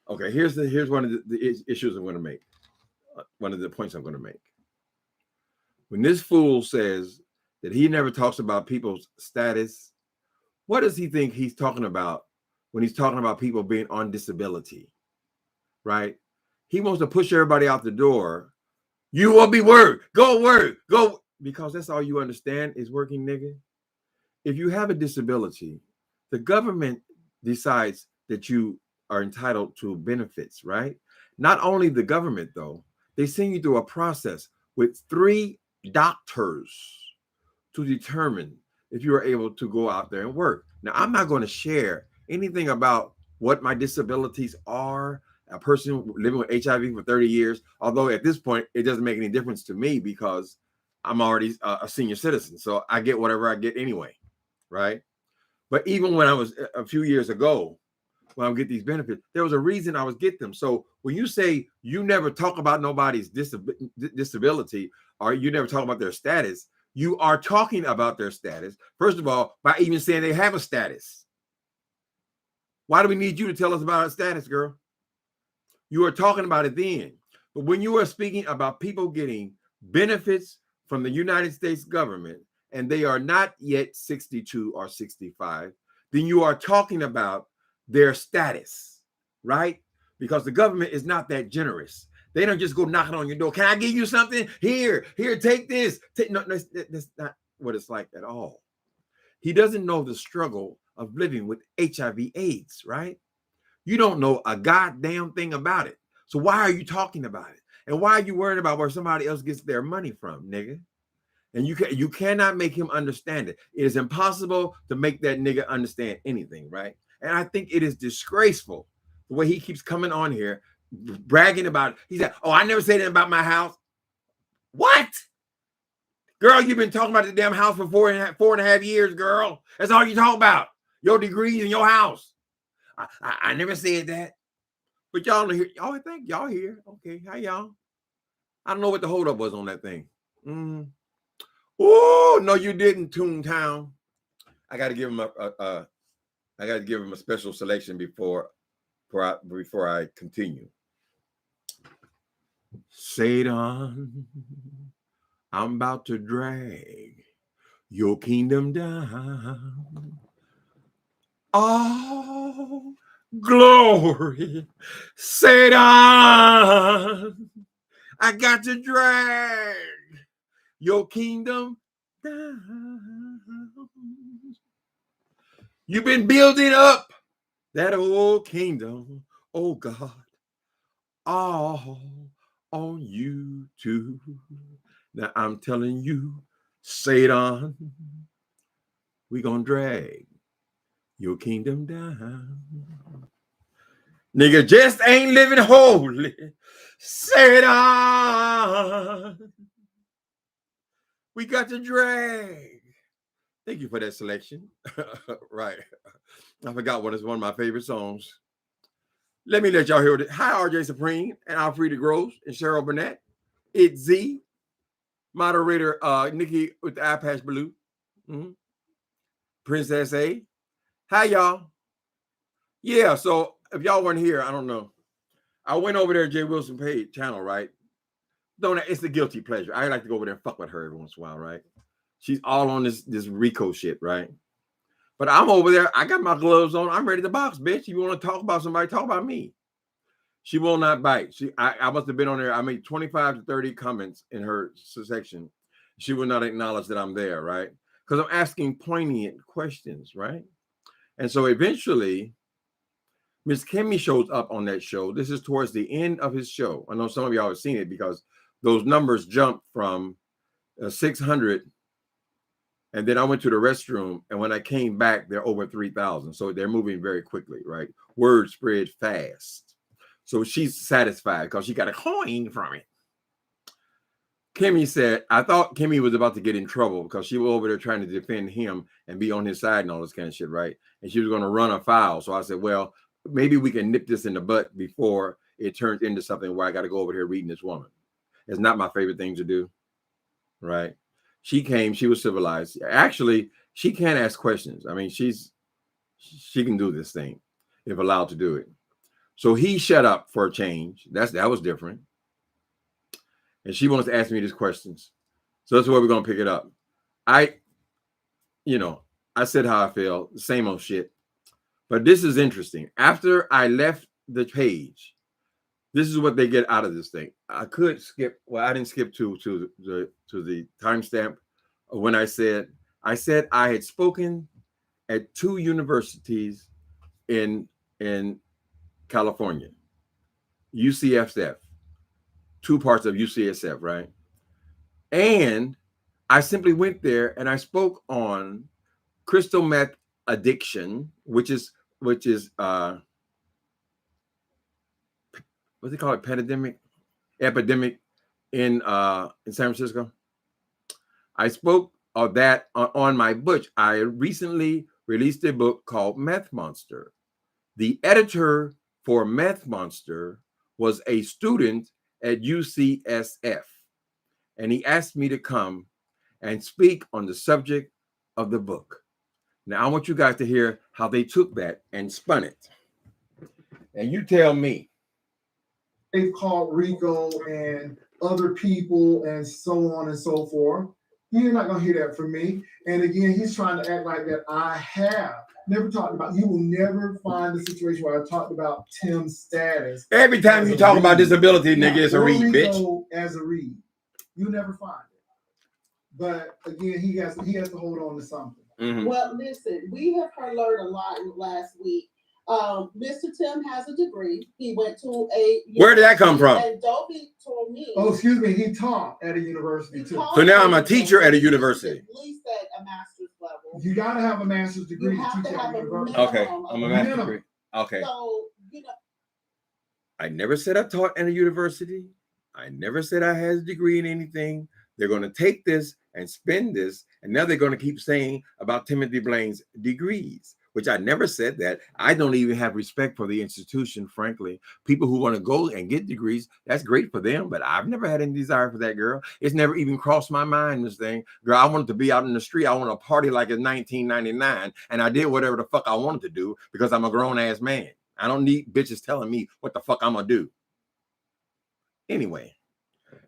Okay, here's one of the issues I'm going to make. One of the points I'm going to make. When this fool says that he never talks about people's status, what does he think he's talking about when he's talking about people being on disability? Right? He wants to push everybody out the door. You will be work, go, because that's all you understand is working, nigga. If you have a disability, the government decides that you are entitled to benefits, right? Not only the government, though, they send you through a process with 3 doctors to determine if you are able to go out there and work. Now, I'm not going to share anything about what my disabilities are. A person living with HIV for 30 years, although at this point, it doesn't make any difference to me because I'm already a senior citizen. So I get whatever I get anyway, right? But even when I was a few years ago, when I get these benefits, there was a reason I was get them. So when you say you never talk about nobody's disability or you never talk about their status, you are talking about their status, first of all, by even saying they have a status. Why do we need you to tell us about our status, girl? You are talking about it then. But when you are speaking about people getting benefits from the United States government and they are not yet 62 or 65, then you are talking about their status, right? Because the government is not that generous. They don't just go knocking on your door. Can I give you something? Here, take this. No, that's not what it's like at all. He doesn't know the struggle of living with HIV/AIDS, right? You don't know a goddamn thing about it. So why are you talking about it? And why are you worried about where somebody else gets their money from, nigga? And you cannot make him understand it. It is impossible to make that nigga understand anything, right? And I think it is disgraceful the way he keeps coming on here bragging about it. He said, "Oh, I never said anything about my house." What? Girl, you've been talking about the damn house for four and a half years, girl. That's all you talk about. Your degrees and your house. I never said that. But y'all here. Y'all think y'all here. Okay, hi y'all. I don't know what the holdup was on that thing. Oh, no, you didn't, Toontown. I got to give him a special selection before I continue. Satan, I'm about to drag your kingdom down. Oh, glory, Satan, I got to drag your kingdom down. You've been building up that old kingdom, oh God, all on you too. Now I'm telling you, Satan, we gonna drag your kingdom down. Nigga just ain't living holy. Satan, we got to drag. Thank you for that selection. Right. I forgot what is one of my favorite songs. Let me let y'all hear it. Hi, RJ Supreme and Alfreda Groves and Cheryl Burnett. It's Z. Moderator Nikki with the eye patch blue. Princess A. Hi, y'all. Yeah, so if y'all weren't here, I don't know. I went over there, Jay Wilson Page channel, right? It's the guilty pleasure. I like to go over there and fuck with her every once in a while, right? She's all on this Rico shit, right? But I'm over there. I got my gloves on. I'm ready to box, bitch. You want to talk about somebody? Talk about me. She will not bite. I must have been on there. I made 25 to 30 comments in her section. She will not acknowledge that I'm there, right? Because I'm asking poignant questions, right? And so eventually, Miss Kimmy shows up on that show. This is towards the end of his show. I know some of y'all have seen it because those numbers jumped from 600. And then I went to the restroom. And when I came back, they're over 3,000. So they're moving very quickly, right? Word spread fast. So she's satisfied because she got a coin from it. Kimmy said, I thought Kimmy was about to get in trouble because she was over there trying to defend him and be on his side and all this kind of shit, right? And she was going to run afoul. So I said, well, maybe we can nip this in the butt before it turns into something where I got to go over here reading this woman. It's not my favorite thing to do, right? She came, she was civilized. Actually, she can ask questions. I mean, she can do this thing. if allowed to do it. So he shut up for a change. That was different. And she wants to ask me these questions. So that's where we're gonna pick it up. I said how I feel, same old shit. But this is interesting. After I left the page, this is what they get out of this thing. I could skip. Well, I didn't skip to the timestamp when I said I had spoken at 2 universities in California, UCSF, 2 parts of UCSF, right? And I simply went there and I spoke on crystal meth addiction, which is what they call it, epidemic in San Francisco. I spoke of that on my book. I recently released a book called Meth Monster. The editor for Meth Monster was a student at UCSF, and he asked me to come and speak on the subject of the book. Now, I want you guys to hear how they took that and spun it. And you tell me. They've called Rico and other people and so on and so forth. You're not going to hear that from me. And again, he's trying to act like that I have never talked about. You will never find the situation where I talked about Tim's status. Every time you talk about disability, nigga, it's a read, Rico bitch. As a read. You'll never find it. But again, he has to hold on to something. Mm-hmm. Well, listen, we have learned a lot last week. Mr. Tim has a degree. He went to a Where did that come from? And Dovey told me. Oh, excuse me. He taught at a university too. So now I'm a teacher at a university. At least at a master's level. You got to have a master's degree. You have to have a minimum. Okay, I'm a master's degree. Okay. So I never said I taught at a university. I never said I had a degree in anything. They're going to take this and spend this, and now they're going to keep saying about Timothy Blaine's degrees, which I never said that. I don't even have respect for the institution, frankly. People who want to go and get degrees, that's great for them, but I've never had any desire for that, girl. It's never even crossed my mind, this thing. Girl, I wanted to be out in the street. I want to party like it's 1999, and I did whatever the fuck I wanted to do because I'm a grown-ass man. I don't need bitches telling me what the fuck I'm going to do. Anyway,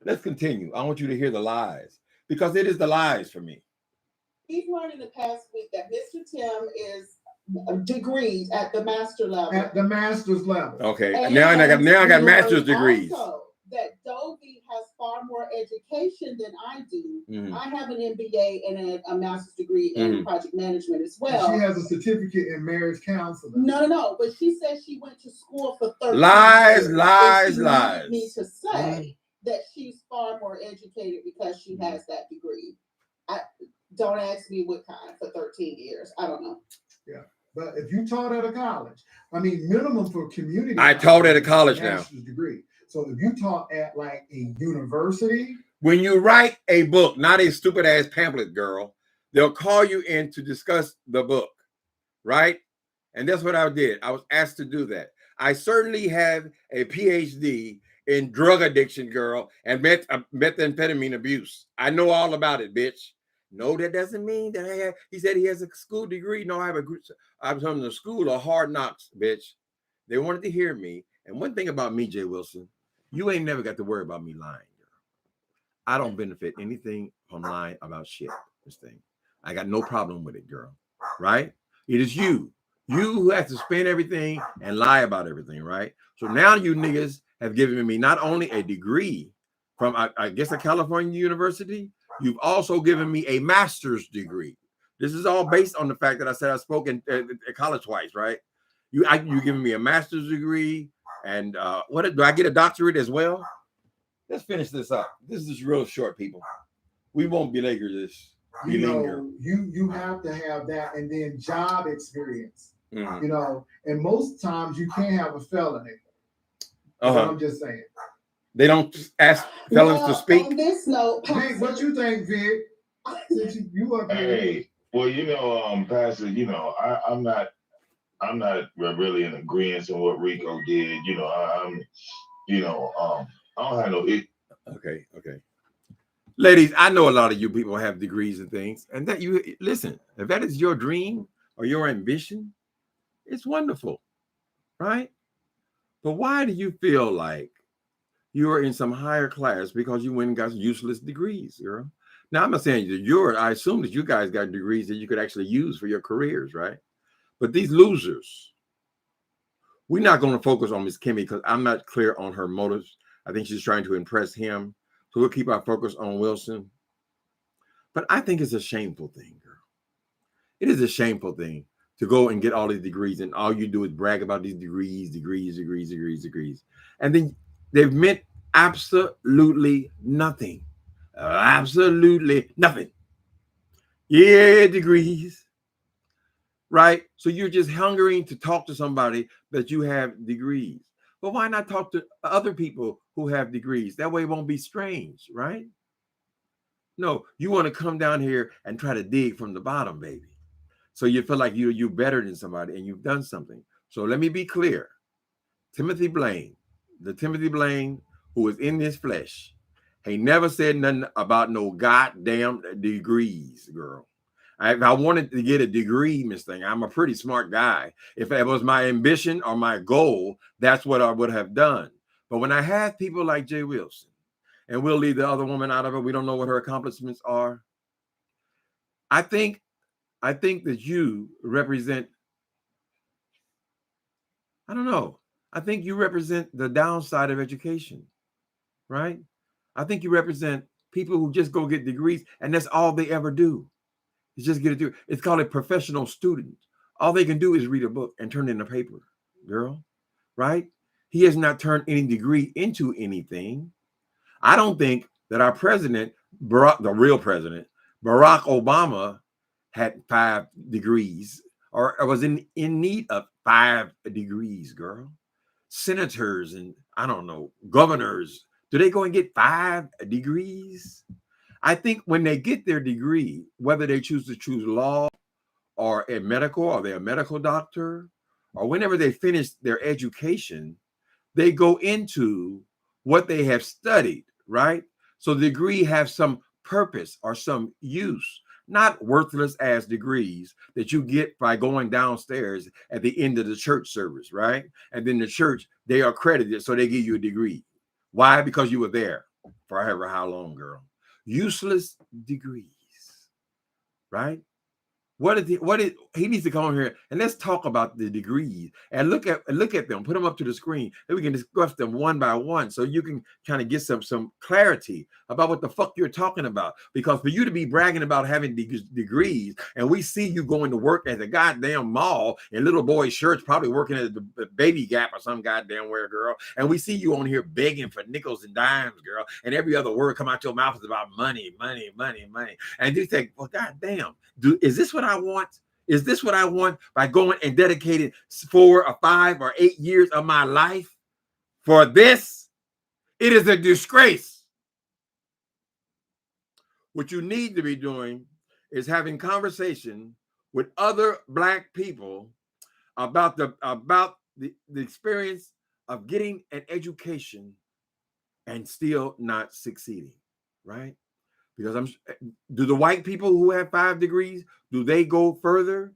let's continue. I want you to hear the lies, because it is the lies for me. We've learned in the past week that Mr. Tim is degrees at the master level. At the master's level. Okay. And now I got master's degrees. Also, that Dovey has far more education than I do. Mm-hmm. I have an MBA and a master's degree in project management as well. She has a certificate in marriage counseling. No. But she says she went to school for 13 lies, years. Lies. Me to say that she's far more educated because she has that degree. Don't ask me what kind for 13 years. I don't know. Yeah. But if you taught at a college, I mean, minimum for community. I taught at a college now. Master's degree. So if you taught at like a university. When you write a book, not a stupid ass pamphlet, girl, they'll call you in to discuss the book, right? And that's what I did. I was asked to do that. I certainly have a PhD in drug addiction, girl, and methamphetamine abuse. I know all about it, bitch. No, that doesn't mean that he said he has a school degree. No, I'm from the school of hard knocks, bitch. They wanted to hear me. And one thing about me, Jay Wilson, you ain't never got to worry about me lying, girl. I don't benefit anything from lying about shit, this thing. I got no problem with it, girl, right? It is you who have to spin everything and lie about everything, right? So now you niggas have given me not only a degree from, I guess, a California university, you've also given me a master's degree. This is all based on the fact that I said I spoke at college twice, right? You giving me a master's degree, and what do I get a doctorate as well? Let's finish this up. This is real short, people. We won't belabor this. You have to have that, and then job experience. And most times you can't have a felony. I'm just saying. They don't ask felons to speak. On this note, Vic, what you think, Vic? Since you up here. Hey, well, Pastor, I'm not really in agreement on what Rico did. I don't have no. Okay. Ladies, I know a lot of you people have degrees and things, and that you listen. If that is your dream or your ambition, it's wonderful. right? But why do you feel like you are in some higher class because you went and got useless degrees, girl? Now, I'm not saying that I assume that you guys got degrees that you could actually use for your careers, right? But these losers, we're not going to focus on Miss Kimmy because I'm not clear on her motives. I think she's trying to impress him. So we'll keep our focus on Wilson. But I think it's a shameful thing, girl. It is a shameful thing to go and get all these degrees, and all you do is brag about these degrees. And then they've meant absolutely nothing. Absolutely nothing. Yeah, degrees. Right? So you're just hungering to talk to somebody that you have degrees. But why not talk to other people who have degrees? That way it won't be strange, right? No, you want to come down here and try to dig from the bottom, baby. So you feel like you're better than somebody and you've done something. So let me be clear. Timothy Blaine, the Timothy Blaine who is in this flesh, he never said nothing about no goddamn degrees, girl. If I wanted to get a degree, Miss Thing, I'm a pretty smart guy. If it was my ambition or my goal, that's what I would have done. But when I have people like Jay Wilson, and we'll leave the other woman out of it, we don't know what her accomplishments are. I think that you represent, I don't know. I think you represent the downside of education, right? I think you represent people who just go get degrees and that's all they ever do. Is just get a degree. It's called a professional student. All they can do is read a book and turn it in a paper, girl, right? He has not turned any degree into anything. I don't think that our president, the real president, Barack Obama, had 5 degrees or was in need of 5 degrees, girl. Senators and I don't know, governors, do they go and get 5 degrees? I think when they get their degree, whether they choose law or a medical, or they're a medical doctor, or whenever they finish their education, they go into what they have studied, right? So the degree has some purpose or some use, not worthless as degrees that you get by going downstairs at the end of the church service, right? And then the church, they are accredited, so they give you a degree. Why? Because you were there for however how long, girl. Useless degrees, right? He needs to come on here and let's talk about the degrees and look at them, put them up to the screen, and we can discuss them one by one so you can kind of get some clarity about what the fuck you're talking about. Because for you to be bragging about having degrees and we see you going to work at the goddamn mall in little boy shirts, probably working at the Baby Gap or some goddamn where, girl, and we see you on here begging for nickels and dimes, girl, and every other word come out your mouth is about money, and you think, well, goddamn, is this what I want? Is this what I want by going and dedicating 4 or 5 or 8 years of my life for this? It is a disgrace. What you need to be doing is having conversation with other Black people about the experience of getting an education and still not succeeding, right? Because do the white people who have 5 degrees, do they go further?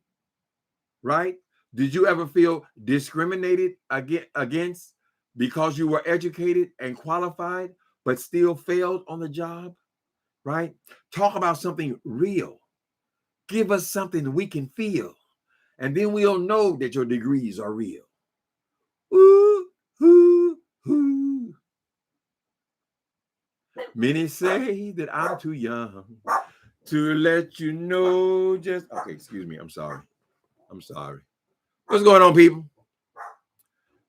Right? Did you ever feel discriminated against because you were educated and qualified, but still failed on the job? Right? Talk about something real. Give us something we can feel. And then we'll know that your degrees are real. Ooh, ooh, ooh. Many say that I'm too young to let you know just... Okay, excuse me. I'm sorry. What's going on, people?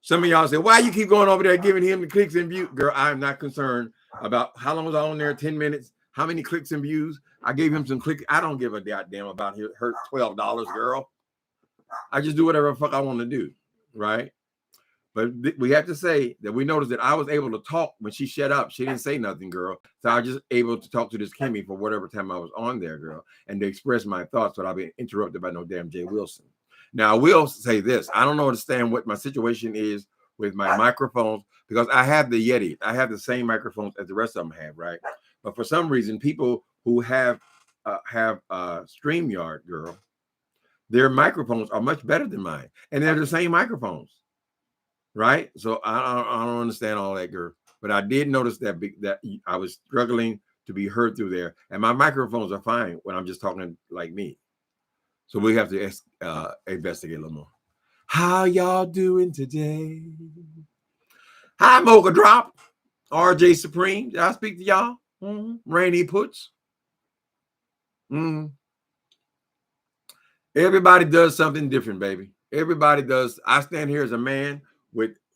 Some of y'all say, why you keep going over there giving him the clicks and views? Girl, I'm not concerned about how long was I on there, 10 minutes, how many clicks and views. I gave him some clicks. I don't give a goddamn about her $12, girl. I just do whatever the fuck I want to do, right? But we have to say that we noticed that I was able to talk when she shut up. She didn't say nothing, girl. So I was just able to talk to this Kimmy for whatever time I was on there, girl, and to express my thoughts without being interrupted by no damn Jay Wilson. Now, I will say this. I don't understand what my situation is with my microphones because I have the Yeti. I have the same microphones as the rest of them have, right? But for some reason, people who have StreamYard, girl, their microphones are much better than mine. And they're the same microphones. right? So I don't understand all that, girl. But I did notice that I was struggling to be heard through there, and my microphones are fine when I'm just talking like me. So we have to investigate a little more. How y'all doing today? Hi, Mocha Drop, RJ Supreme. Did I speak to y'all? Rainy Puts. Everybody does something different, baby. Everybody does. I stand here as a man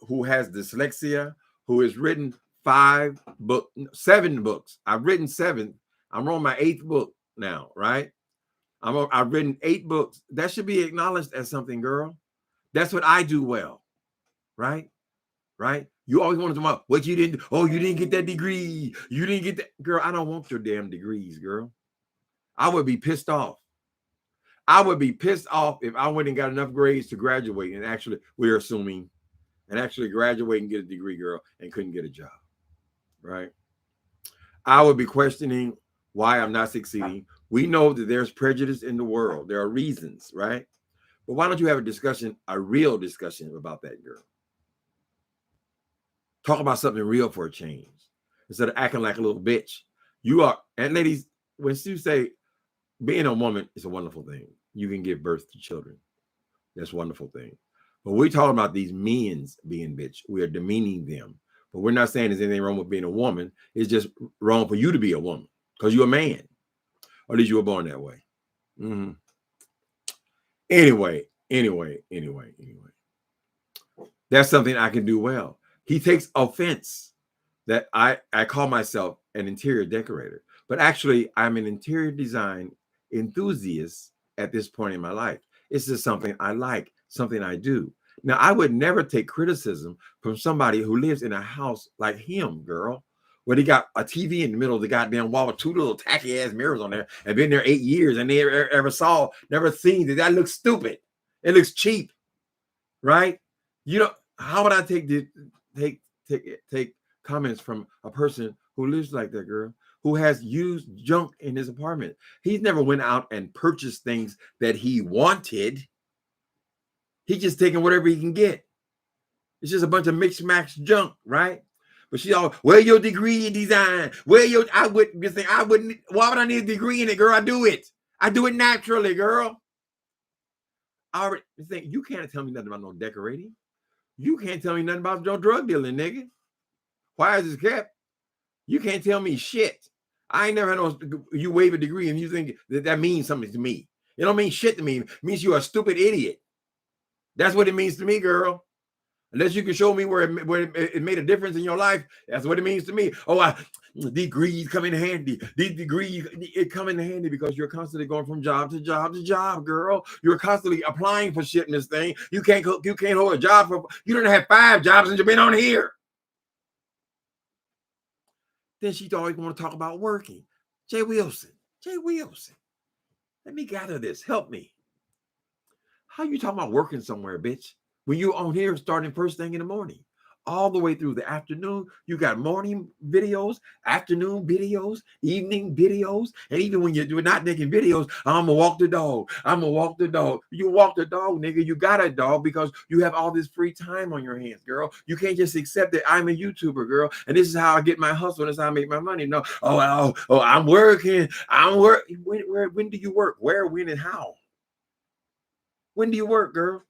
who has dyslexia, who has written 7 books. I've written 7. I'm on my 8th book now, right? I've written 8 books. That should be acknowledged as something, girl. That's what I do well, right? Right? You always want to talk about what you didn't. Oh, you didn't get that degree. You didn't get that, girl. I don't want your damn degrees, girl. I would be pissed off. I would be pissed off if I went and got enough grades to graduate, and actually, we're assuming, and actually graduate and get a degree, girl, and couldn't get a job, right? I would be questioning why I'm not succeeding. We know that there's prejudice in the world. There are reasons, right? But why don't you have a discussion, a real discussion about that, girl? Talk about something real for a change instead of acting like a little bitch. You are, and ladies, when you say being a woman is a wonderful thing. You can give birth to children. That's a wonderful thing. But we're talking about these men's being bitch. We are demeaning them. But we're not saying there's anything wrong with being a woman. It's just wrong for you to be a woman because you're a man. Or at least you were born that way. Anyway. That's something I can do well. He takes offense that I call myself an interior decorator. But actually, I'm an interior design enthusiast at this point in my life. It's just something I like, something I do. Now, I would never take criticism from somebody who lives in a house like him, girl, where they got a TV in the middle of the goddamn wall with 2 little tacky ass mirrors on there and been there 8 years and they never seen that. That looks stupid. It looks cheap, right? You know, how would I take comments from a person who lives like that, girl, who has used junk in his apartment? He's never went out and purchased things that he wanted. He's just taking whatever he can get. It's just a bunch of mixed match junk, right? But she all, where your degree in design? Why would I need a degree in it, girl? I do it naturally, girl. I already think you can't tell me nothing about no decorating. You can't tell me nothing about no drug dealing, nigga. Why is this kept? You can't tell me shit. I ain't never had no, you waive a degree and you think that means something to me. It don't mean shit to me. It means you're a stupid idiot. That's what it means to me, girl. Unless you can show me where it made a difference in your life, that's what it means to me. Oh, degrees come in handy. These degrees, it come in handy because you're constantly going from job to job to job, girl. You're constantly applying for shit in this thing. You can't hold a job for, you don't have 5 jobs since you've been on here. Then she's always want to talk about working. Jay Wilson, let me gather this. Help me. How you talking about working somewhere, bitch? When you on here starting first thing in the morning, all the way through the afternoon, you got morning videos, afternoon videos, evening videos, and even when you're not making videos, I'm gonna walk the dog. You walk the dog, nigga. You got a dog because you have all this free time on your hands, girl. You can't just accept that I'm a YouTuber, girl, and this is how I get my hustle. This is how I make my money. No, I'm working. When do you work? Where, when, and how? When do you work, girl?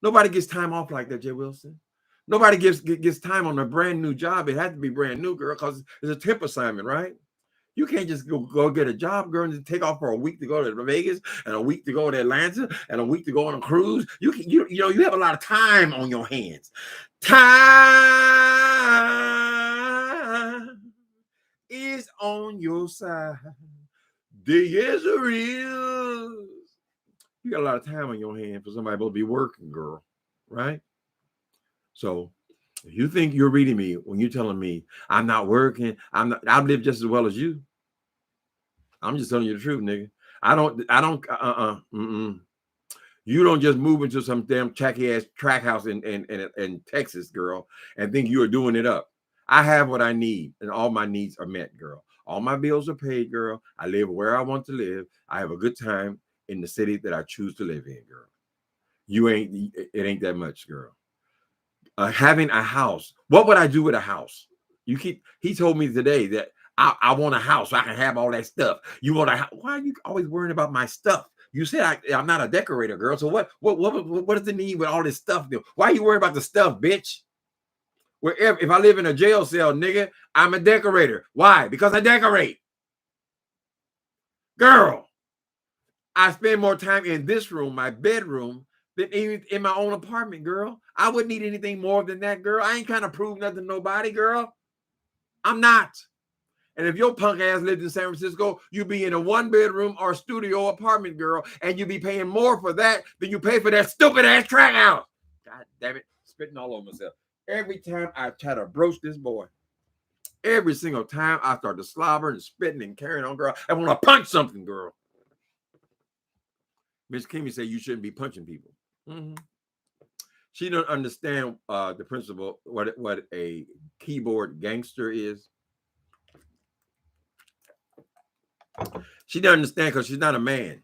Nobody gets time off like that, Jay Wilson. Nobody gets time on a brand new job. It has to be brand new, girl, because it's a temp assignment, right? You can't just go get a job, girl, and take off for a week to go to Vegas and a week to go to Atlanta and a week to go on a cruise. You have a lot of time on your hands. Time is on your side. The answer is. You got a lot of time on your hand for somebody to be working, girl, right? So if you think you're reading me when you're telling me I'm not working, I've lived just as well as you. I'm just telling you the truth, nigga. You don't just move into some damn tacky ass track house in Texas, girl, and think you are doing it up. I have what I need, and all my needs are met, girl. All my bills are paid, girl. I live where I want to live. I have a good time in the city that I choose to live in, girl. It ain't that much, girl. having a house. What would I do with a house? He told me today that I want a house so I can have all that stuff. You want a house? Why are you always worrying about my stuff? You said I'm not a decorator, girl. So what does it mean with all this stuff? Why are you worrying about the stuff, bitch? Wherever, if I live in a jail cell, nigga, I'm a decorator. Why? Because I decorate. Girl, I spend more time in this room, my bedroom, than even in my own apartment, girl. I wouldn't need anything more than that, girl. I ain't trying to prove nothing to nobody, girl. I'm not. And if your punk ass lived in San Francisco, you'd be in a 1-bedroom or studio apartment, girl, and you'd be paying more for that than you pay for that stupid ass track house. God damn it, spitting all over myself. Every time I try to broach this boy, every single time I start to slobber and spitting and carrying on, girl, I want to punch something, girl. Miss Kimmy said you shouldn't be punching people. Mm-hmm. She don't understand the principle, what a keyboard gangster is. She doesn't understand because she's not a man.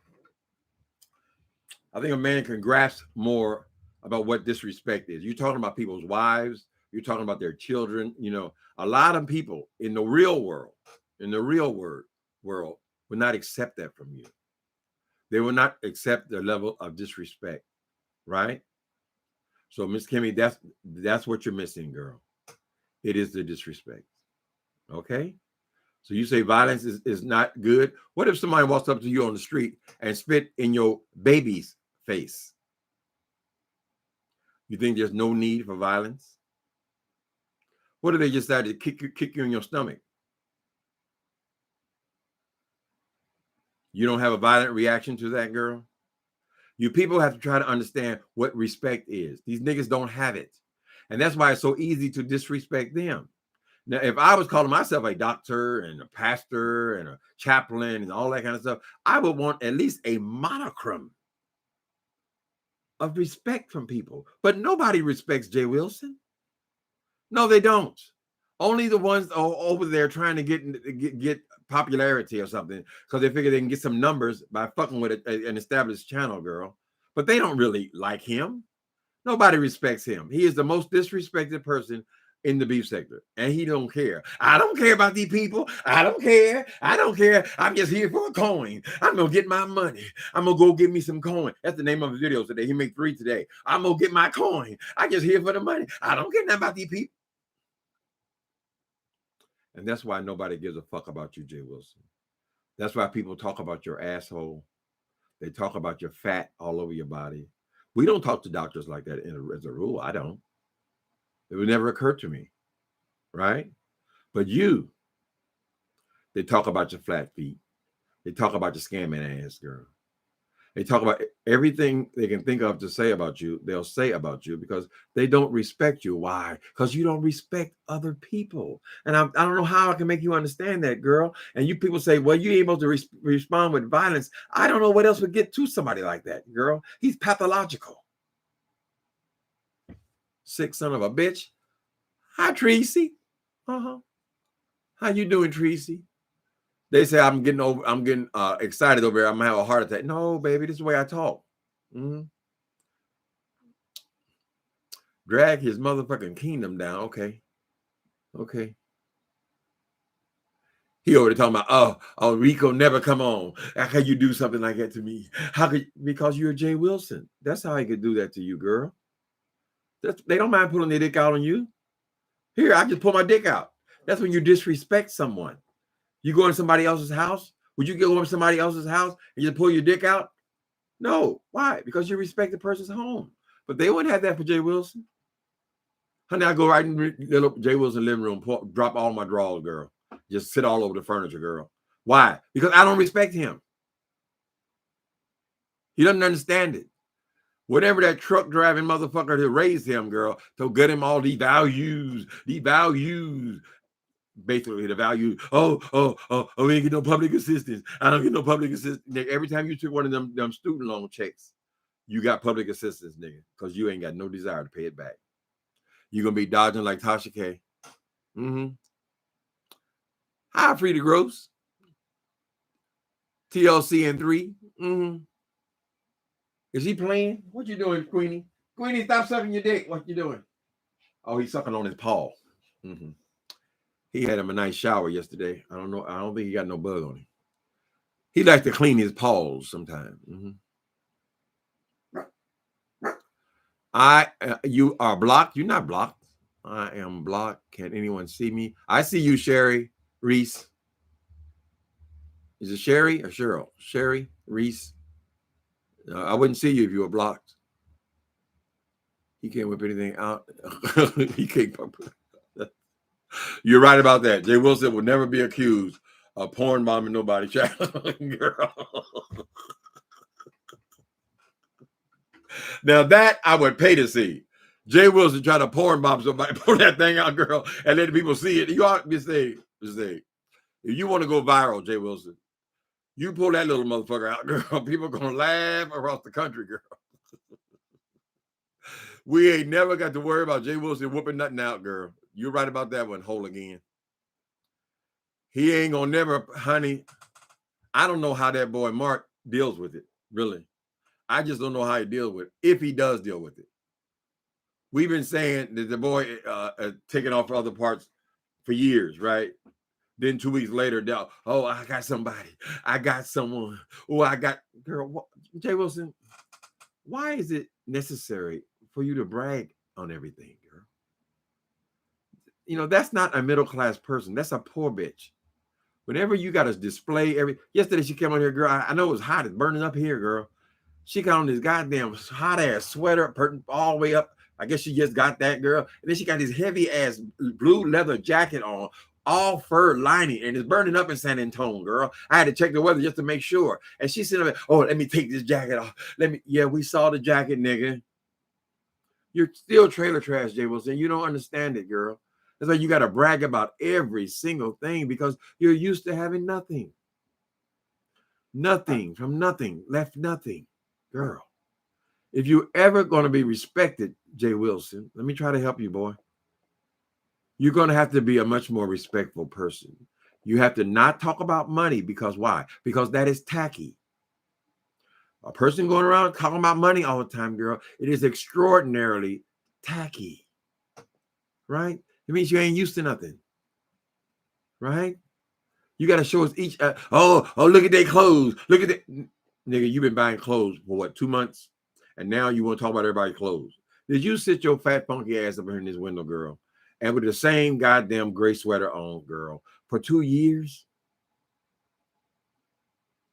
I think a man can grasp more about what disrespect is. You're talking about people's wives. You're talking about their children. You know, a lot of people in the real world, world, will not accept that from you. They will not accept the level of disrespect, right? So, Miss Kimmy, that's what you're missing, girl. It is the disrespect. Okay? So you say violence is not good. What if somebody walks up to you on the street and spit in your baby's face? You think there's no need for violence? What if they just decided to kick you in your stomach? You don't have a violent reaction to that, girl? You people have to try to understand what respect is. These niggas don't have it. And that's why it's so easy to disrespect them. Now, if I was calling myself a doctor and a pastor and a chaplain and all that kind of stuff, I would want at least a monochrome of respect from people. But nobody respects Jay Wilson. No, they don't. Only the ones over there trying to get popularity or something because they figure they can get some numbers by fucking with an established channel, girl. But they don't really like him. Nobody respects him. He is the most disrespected person in the beef sector, and he don't care. I don't care about these people. I don't care. I don't care. I'm just here for a coin. I'm gonna get my money. I'm gonna go get me some coin. That's the name of his videos today. He made 3 today. I'm gonna get my coin. I just here for the money. I don't care nothing about these people. And that's why nobody gives a fuck about you, Jay Wilson. That's why people talk about your asshole. They talk about your fat all over your body. We don't talk to doctors like that as a rule. I don't. It would never occur to me, right? But they talk about your flat feet. They talk about your scamming ass, girl. They talk about everything they can think of to say about you. They'll say about you because they don't respect you. Why? Because you don't respect other people. And I don't know how I can make you understand that, girl. And you people say, well, you're able to respond with violence. I don't know what else would get to somebody like that, girl. He's pathological. Sick son of a bitch. Hi, Tracy. How you doing, Tracy? They say I'm getting excited over here. I'm gonna have a heart attack. No, baby, this is the way I talk. Mm-hmm. Drag his motherfucking kingdom down. Okay. He over there talking about, oh, Rico never come on. How can you do something like that to me? Because you're Jay Wilson. That's how he could do that to you, girl. They don't mind pulling their dick out on you. Here, I just pull my dick out. That's when you disrespect someone. You go in somebody else's house? Would you go over to somebody else's house and just pull your dick out? No. Why? Because you respect the person's home. But they wouldn't have that for Jay Wilson. Honey, I go right in little Jay Wilson living room, drop all my drawers, girl. Just sit all over the furniture, girl. Why? Because I don't respect him. He doesn't understand it. Whatever that truck driving motherfucker that raised him, girl, to get him all these values. Basically the value. We ain't get no public assistance. I don't get no public assistance. Every time you took one of them student loan checks, you got public assistance, nigga, because you ain't got no desire to pay it back. You're gonna be dodging like Tasha K. Hi, Frida Gross. TLC and 3. Is he playing? What you doing, Queenie? Queenie, stop sucking your dick. What you doing? Oh, he's sucking on his paw. Mm-hmm. He had him a nice shower yesterday. I don't know. I don't think he got no bug on him. He likes to clean his paws sometimes. Mm-hmm. You are blocked. You're not blocked. I am blocked. Can anyone see me? I see you, Sherry Reese. Is it Sherry or Cheryl? Sherry Reese. I wouldn't see you if you were blocked. He can't whip anything out. He can't. You're right about that. Jay Wilson will never be accused of porn bombing nobody. Girl. Now that I would pay to see. Jay Wilson try to porn bomb somebody, pull that thing out, girl, and let people see it. You ought to say, if you want to go viral, Jay Wilson, you pull that little motherfucker out, girl. People are gonna laugh across the country, girl. We ain't never got to worry about Jay Wilson whooping nothing out, girl. You're right about that one, whole again. He ain't gonna never, honey. I don't know how that boy Mark deals with it, really. I just don't know how he deals with it, if he does deal with it. We've been saying that the boy taking off for other parts for years, right? Then 2 weeks later, oh, I got somebody. I got someone. Oh, I got, girl, Jay Wilson, why is it necessary for you to brag on everything, girl? You know, that's not a middle-class person. That's a poor bitch. Whenever you got to display yesterday she came on here, girl. I know it was hot. It's burning up here, girl. She got on this goddamn hot ass sweater, all the way up. I guess she just got that, girl. And then she got this heavy ass blue leather jacket on, all fur lining, and it's burning up in San Antonio, girl. I had to check the weather just to make sure. And she said, oh, let me take this jacket off. Yeah, we saw the jacket, nigga. You're still trailer trash, Jay Wilson. You don't understand it, girl. That's why you got to brag about every single thing, because you're used to having nothing. Nothing from nothing, left nothing, girl. If you're ever going to be respected, Jay Wilson, let me try to help you, boy. You're going to have to be a much more respectful person. You have to not talk about money, because why? Because that is tacky. A person going around talking about money all the time, girl, it is extraordinarily tacky, right? It means you ain't used to nothing, right? You got to show us each, oh, look at their clothes. Look at that. Nigga, you've been buying clothes for what, 2 months? And now you want to talk about everybody's clothes. Did you sit your fat, funky ass up here in this window, girl, and with the same goddamn gray sweater on, girl, for 2 years?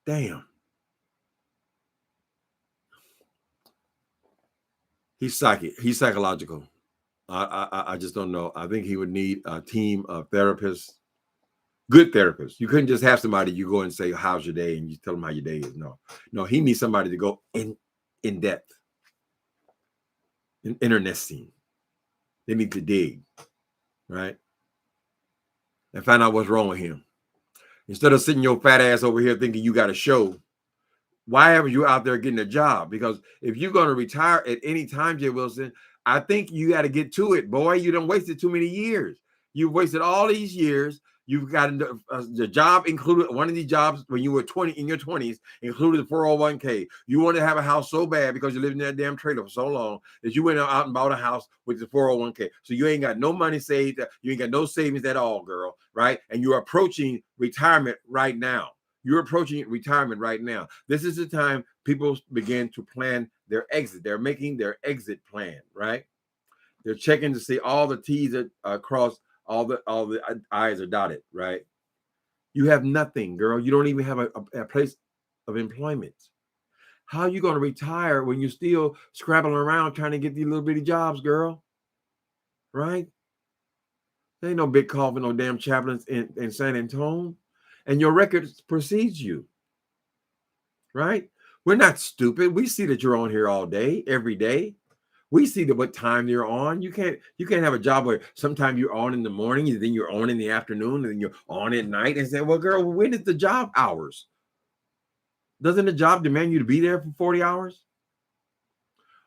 Damn. He's psychic. He's psychological. I just don't know. I think he would need a team of therapists, good therapists. You couldn't just have somebody you go and say, how's your day? And you tell them how your day is. No, he needs somebody to go in depth, internecine. They need to dig, right? And find out what's wrong with him. Instead of sitting your fat ass over here thinking you got a show, why are you out there getting a job? Because if you're going to retire at any time, Jay Wilson, I think you got to get to it, boy. You done wasted too many years. You've wasted all these years. You've got the job included. One of these jobs when you were 20 in your 20s included the 401k. You wanted to have a house so bad because you lived in that damn trailer for so long that you went out and bought a house with the 401k. So you ain't got no money saved. You ain't got no savings at all, girl. Right? And you're approaching retirement right now. You're approaching retirement right now. This is the time people begin to plan their exit. They're making their exit plan, right? They're checking to see all the T's are crossed, all the I's are dotted, right? You have nothing, girl. You don't even have a place of employment. How are you going to retire when you're still scrabbling around trying to get these little bitty jobs, girl? Right? There ain't no big coffin, no damn chaplains in San Antonio. And your record precedes you. Right? We're not stupid. We see that you're on here all day, every day. We see what time you're on. You can't have a job where sometimes you're on in the morning, and then you're on in the afternoon, and then you're on at night, and say, well, girl, when is the job hours? Doesn't the job demand you to be there for 40 hours?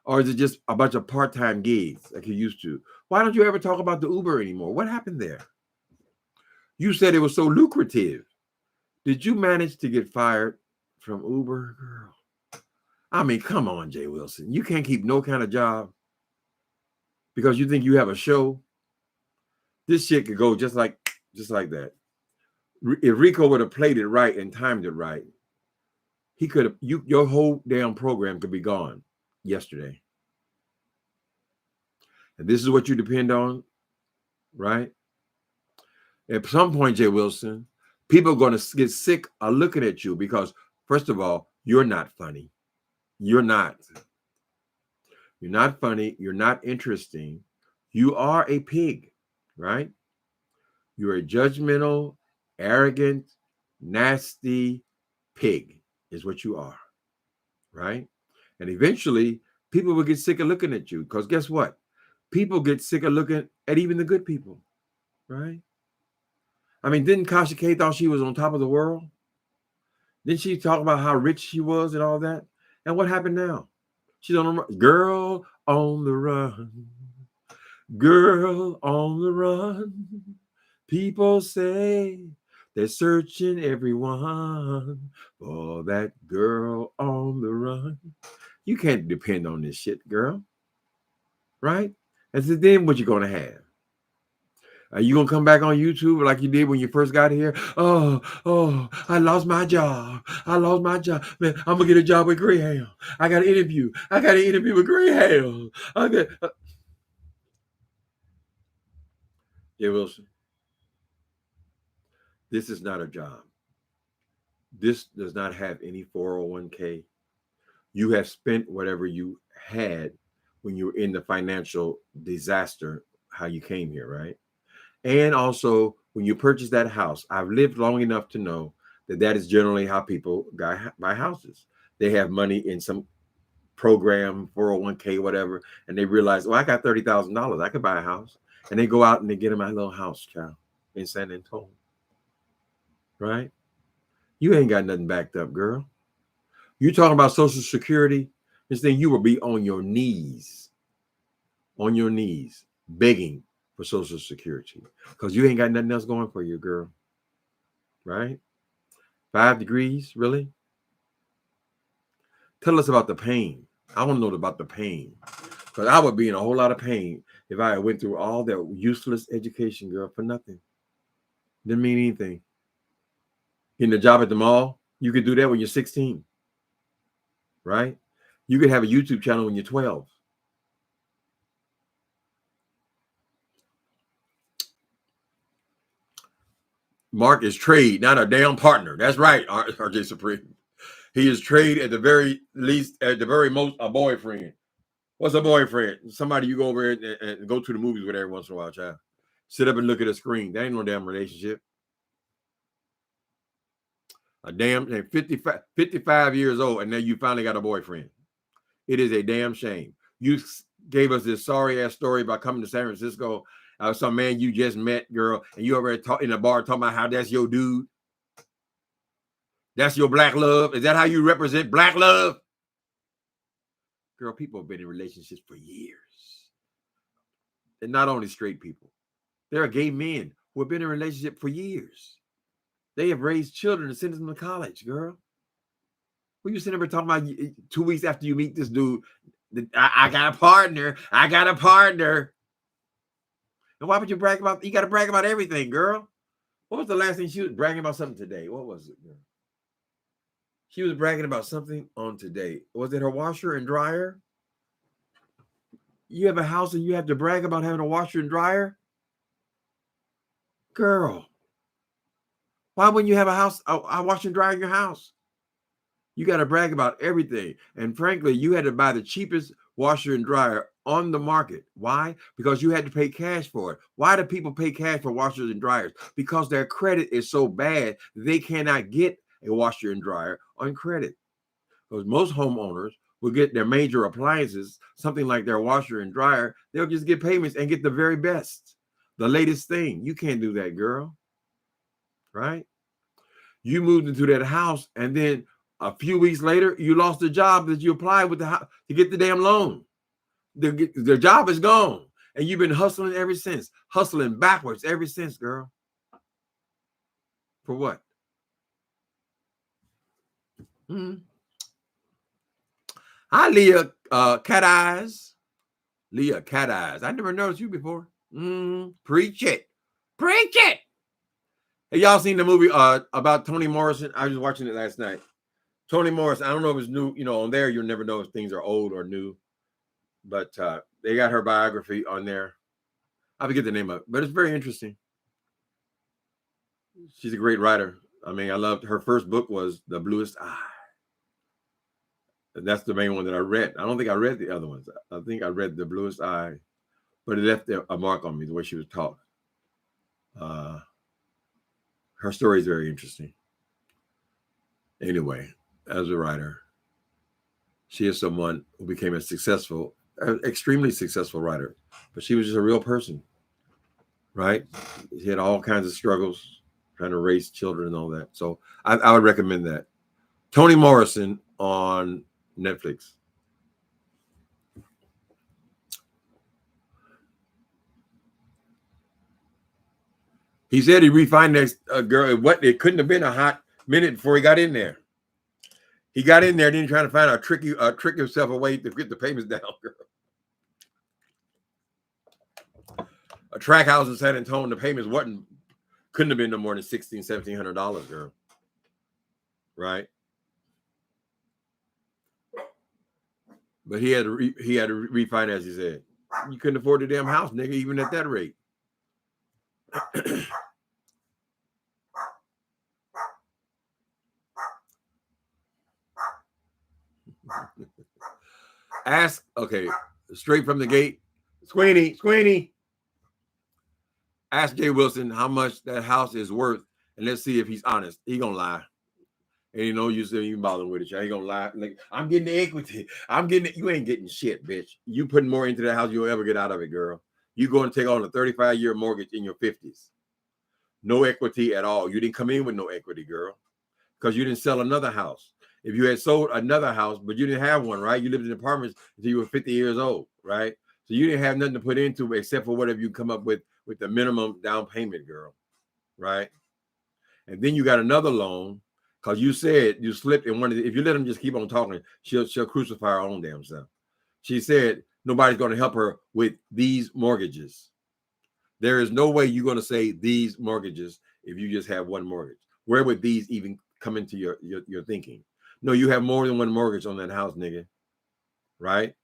Or is it just a bunch of part-time gigs like you used to? Why don't you ever talk about the Uber anymore? What happened there? You said it was so lucrative. Did you manage to get fired from Uber, girl? I mean, come on, Jay Wilson. You can't keep no kind of job because you think you have a show. This shit could go just like that. If Rico would have played it right and timed it right, he could have. Your whole damn program could be gone yesterday. And this is what you depend on, right? At some point, Jay Wilson, people are going to get sick of looking at you because, first of all, you're not funny. You're not. You're not funny. You're not interesting. You are a pig, right? You're a judgmental, arrogant, nasty pig is what you are, right? And eventually, people will get sick of looking at you because guess what? People get sick of looking at even the good people, right? I mean, didn't Kasha K thought she was on top of the world? Didn't she talk about how rich she was and all that? And what happened now? She's on the run. Girl on the run. Girl on the run. People say they're searching everyone for that girl on the run. You can't depend on this shit, girl. Right? And so then what you going to have? Are you going to come back on YouTube like you did when you first got here? Oh, I lost my job. I lost my job. Man, I'm going to get a job with Greyhound. I got an interview. I got an interview with Greyhound. Yeah, Wilson, this is not a job. This does not have any 401k. You have spent whatever you had when you were in the financial disaster, how you came here, right? And also, when you purchase that house, I've lived long enough to know that that is generally how people buy houses. They have money in some program, 401k, whatever, and they realize, well, I got $30,000. I could buy a house. And they go out and they get them a little house, child, in San Antonio. Right? You ain't got nothing backed up, girl. You talking about Social Security? This thing, you will be on your knees, begging for Social Security because you ain't got nothing else going for you, girl. Right? 5 degrees, really? Tell us about the pain. I want to know about the pain because I would be in a whole lot of pain if I went through all that useless education, girl, for nothing. Didn't mean anything. Getting a job at the mall, you could do that when you're 16, right? You could have a YouTube channel when you're 12. Mark is trade, not a damn partner. That's right, RJ Supreme. He is trade at the very least, at the very most, a boyfriend. What's a boyfriend? Somebody you go over and go to the movies with every once in a while, child. Sit up and look at a screen. That ain't no damn relationship. A damn 55 years old, and now you finally got a boyfriend. It is a damn shame. You gave us this sorry ass story about coming to San Francisco. Some man you just met, girl, and you over there in a bar talking about how that's your dude. That's your black love. Is that how you represent black love? Girl, people have been in relationships for years. And not only straight people. There are gay men who have been in a relationship for years. They have raised children and sent them to college, girl. What you sitting there talking about 2 weeks after you meet this dude? I got a partner. I got a partner. And why would you brag about? You got to brag about everything, girl. What was the last thing she was bragging about? Something today? What was it, girl? She was bragging about something on today. Was it her washer and dryer? You have a house and you have to brag about having a washer and dryer? Girl, why wouldn't you have a washer and dryer in your house? You got to brag about everything. And frankly, you had to buy the cheapest washer and dryer on the market. Why? Because you had to pay cash for it. Why do people pay cash for washers and dryers? Because their credit is so bad, they cannot get a washer and dryer on credit. Because most homeowners will get their major appliances, something like their washer and dryer, they'll just get payments and get the very best, the latest thing. You can't do that, girl. Right? You moved into that house, and then a few weeks later, you lost the job that you applied with the house to get the damn loan. The job is gone, and you've been hustling ever since, hustling backwards ever since, girl. For what? Hi, Leah, Cat Eyes. Leah, cat eyes. I never noticed you before. Preach it. Preach it. Have y'all seen the movie about Toni Morrison? I was watching it last night. Toni Morrison, I don't know if it's new, on there you'll never know if things are old or new. But they got her biography on there. I forget the name of it, but it's very interesting. She's a great writer. I mean, I loved her first book was The Bluest Eye. And that's the main one that I read. I don't think I read the other ones. I think I read The Bluest Eye, but it left a mark on me the way she was taught. Her story is very interesting. Anyway, as a writer, she is someone who became extremely successful writer, but she was just a real person, right? She had all kinds of struggles trying to raise children and all that. So I would recommend that. Toni Morrison on Netflix. He said he refinanced a girl. It couldn't have been a hot minute before he got in there. He got in there, then trying to find trick himself away to get the payments down, girl. A track house in San Antonio, the payments couldn't have been no more than $1,700, girl. Right? But he had to refinance. He said, "You couldn't afford the damn house, nigga, even at that rate." Ask, okay, straight from the gate, Squeenie. Ask Jay Wilson how much that house is worth, and let's see if he's honest. He gonna lie. And you still even bothering with it. He gonna lie. Like, I'm getting the equity. I'm getting it. You ain't getting shit, bitch. You putting more into that house, you'll ever get out of it, girl. You going to take on a 35-year mortgage in your 50s. No equity at all. You didn't come in with no equity, girl, because you didn't sell another house. If you had sold another house, but you didn't have one, right? You lived in apartments until you were 50 years old, right? So you didn't have nothing to put into except for whatever you come up with the minimum down payment, girl, right? And then you got another loan because you said you slipped in one of the, if you let them just keep on talking, she'll crucify her own damn self. She said nobody's going to help her with these mortgages. There is no way you're going to say these mortgages if you just have one mortgage. Where would these even come into your thinking? No, you have more than one mortgage on that house, nigga. Right?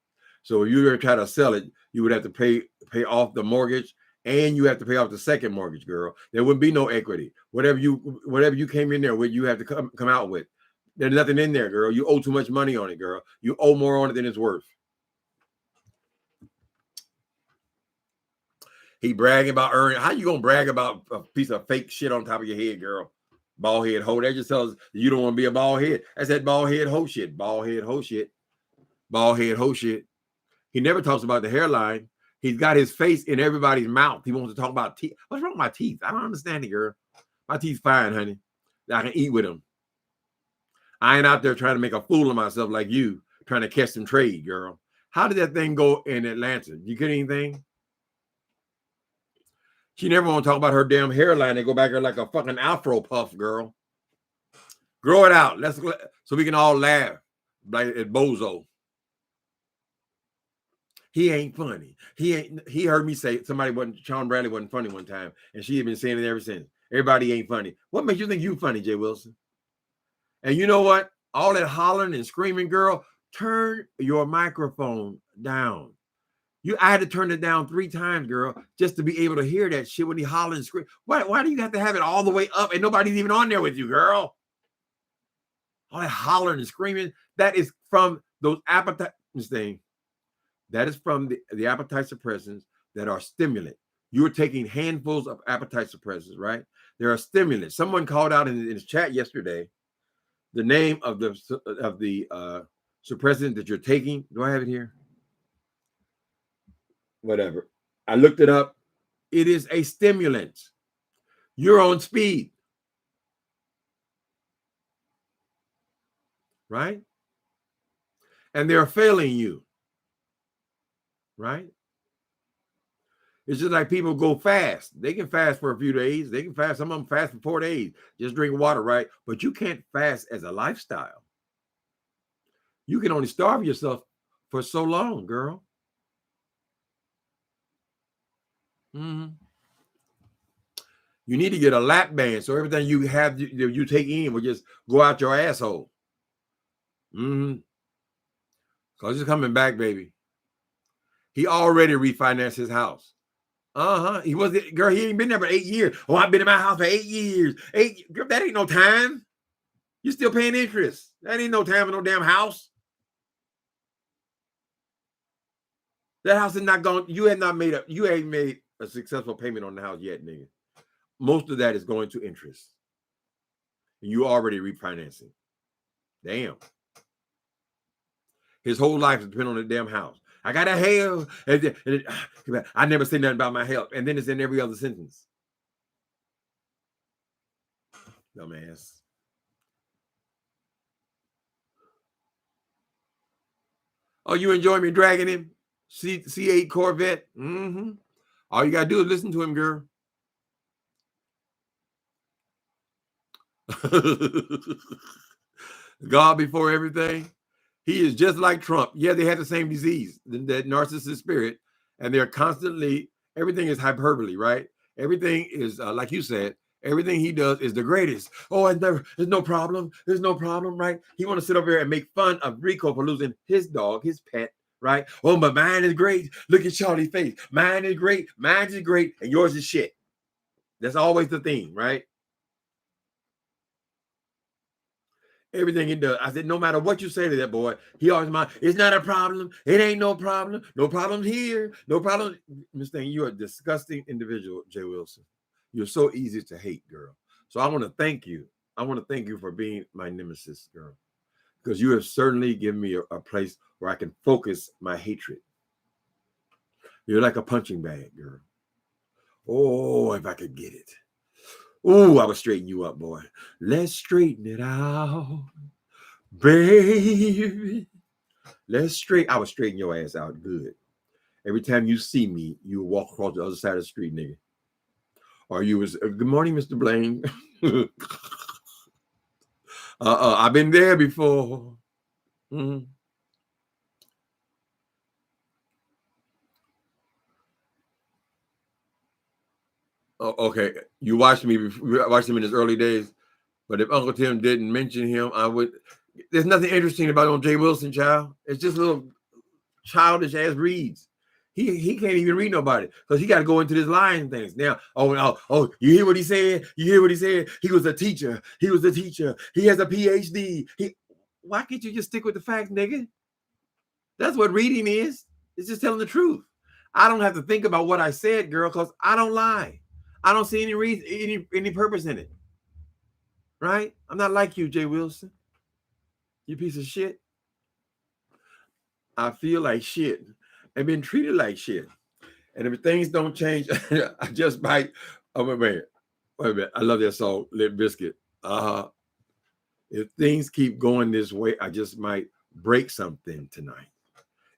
So if you were to try to sell it, you would have to pay off the mortgage, and you have to pay off the second mortgage, girl. There would be no equity. Whatever you came in there with, you have to come out with. There's nothing in there, girl. You owe too much money on it, girl. You owe more on it than it's worth. He bragging about earning. How you gonna brag about a piece of fake shit on top of your head, girl? Bald head hoe. That just tells us you don't want to be a bald head. That's that bald head hoe shit. Bald head hoe shit. Bald head hoe shit. He never talks about the hairline. He's got his face in everybody's mouth. He wants to talk about teeth. What's wrong with my teeth? I don't understand it, girl. My teeth fine, honey. I can eat with them. I ain't out there trying to make a fool of myself like you, trying to catch some trade, girl. How did that thing go in Atlanta? You get anything? She never want to talk about her damn hairline. They go back there like a fucking afro puff, girl. Grow it out. So we can all laugh like at Bozo. He ain't funny. He heard me say Sean Bradley wasn't funny one time, and she had been saying it ever since. Everybody ain't funny. What makes you think you funny, Jay Wilson? And you know what? All that hollering and screaming, girl, turn your microphone down. I had to turn it down 3 times, girl, just to be able to hear that shit when he hollering and screaming. Why do you have to have it all the way up and nobody's even on there with you, girl? All that hollering and screaming, that is from those appetite thing. That is from the appetite suppressants that are stimulant. You're taking handfuls of appetite suppressants, right? There are stimulants. Someone called out in his chat yesterday the name of the suppressant that you're taking. Do I have it here? Whatever. I looked it up. It is a stimulant. You're on speed. Right? And they're failing you. Right? It's just like people go fast. They can fast for a few days. They can fast. Some of them fast for 4 days. Just drink water, right? But you can't fast as a lifestyle. You can only starve yourself for so long, girl. Mm-hmm. You need to get a lap band so everything you have you take in will just go out your asshole. Mm-hmm. Because it's coming back, baby. He already refinanced his house. He wasn't, girl, he ain't been there for 8 years. Oh, I've been in my house for 8 years. Girl, that ain't no time. You still paying interest. That ain't no time for no damn house. That house is not going, you ain't made a successful payment on the house yet, nigga. Most of that is going to interest. And you already refinancing. Damn. His whole life is depending on the damn house. I got a hell. I never say nothing about my health. And then it's in every other sentence. Dumbass. Oh, you enjoy me dragging him? C8 Corvette? Mm-hmm. All you got to do is listen to him, girl. God before everything. He is just like Trump. Yeah, they had the same disease, that narcissist spirit, and they're constantly, everything is hyperbole, right? Everything is, like you said, everything he does is the greatest. Oh, there's no problem. There's no problem, right? He want to sit over here and make fun of Rico for losing his dog, his pet, right? Oh, but mine is great. Look at Charlie's face. Mine is great. Mine is great. And yours is shit. That's always the theme, right? Everything he does. I said, no matter what you say to that boy, he always mind, it's not a problem. It ain't no problem. No problem here. No problem. Miss Thing, you're a disgusting individual, Jay Wilson. You're so easy to hate, girl. So I want to thank you. I want to thank you for being my nemesis, girl. Because you have certainly given me a place where I can focus my hatred. You're like a punching bag, girl. Oh, if I could get it. Oh, I would straighten you up, boy. Let's straighten it out, baby. I would straighten your ass out good. Every time you see me, you walk across the other side of the street, nigga. Or you was, good morning, Mr. Blaine. I've been there before. Mm-hmm. Oh, okay, you watched him in his early days, but if Uncle Tim didn't mention him, I would. There's nothing interesting about on Jay Wilson, child. It's just little childish ass reads. He can't even read nobody because he got to go into this lying things now. Oh, you hear what he said? You hear what he said? He was a teacher. He was a teacher. He has a PhD. Why can't you just stick with the facts, nigga? That's what reading is. It's just telling the truth. I don't have to think about what I said, girl, because I don't lie. I don't see any purpose in it. Right? I'm not like you, Jay Wilson. You piece of shit. I feel like shit. I've been treated like shit. And if things don't change, I just might. Oh, wait a minute. I love that song, Lit Biscuit. If things keep going this way, I just might break something tonight.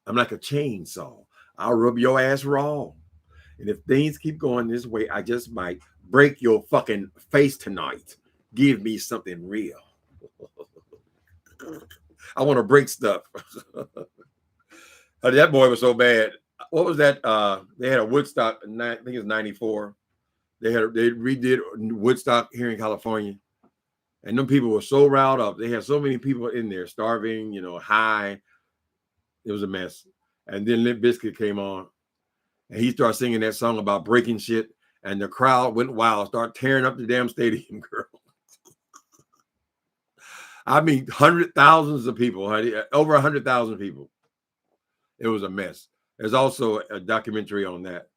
I'm like a chainsaw. I'll rub your ass raw. And if things keep going this way, I just might break your fucking face tonight. Give me something real. I want to break stuff. That boy was so bad. What was that? They had a Woodstock, I think it was 94. They redid Woodstock here in California. And them people were so riled up. They had so many people in there starving, high. It was a mess. And then Limp Bizkit came on. And he started singing that song about breaking shit. And the crowd went wild, started tearing up the damn stadium, girl. I mean, thousands of people, over 100,000 people. It was a mess. There's also a documentary on that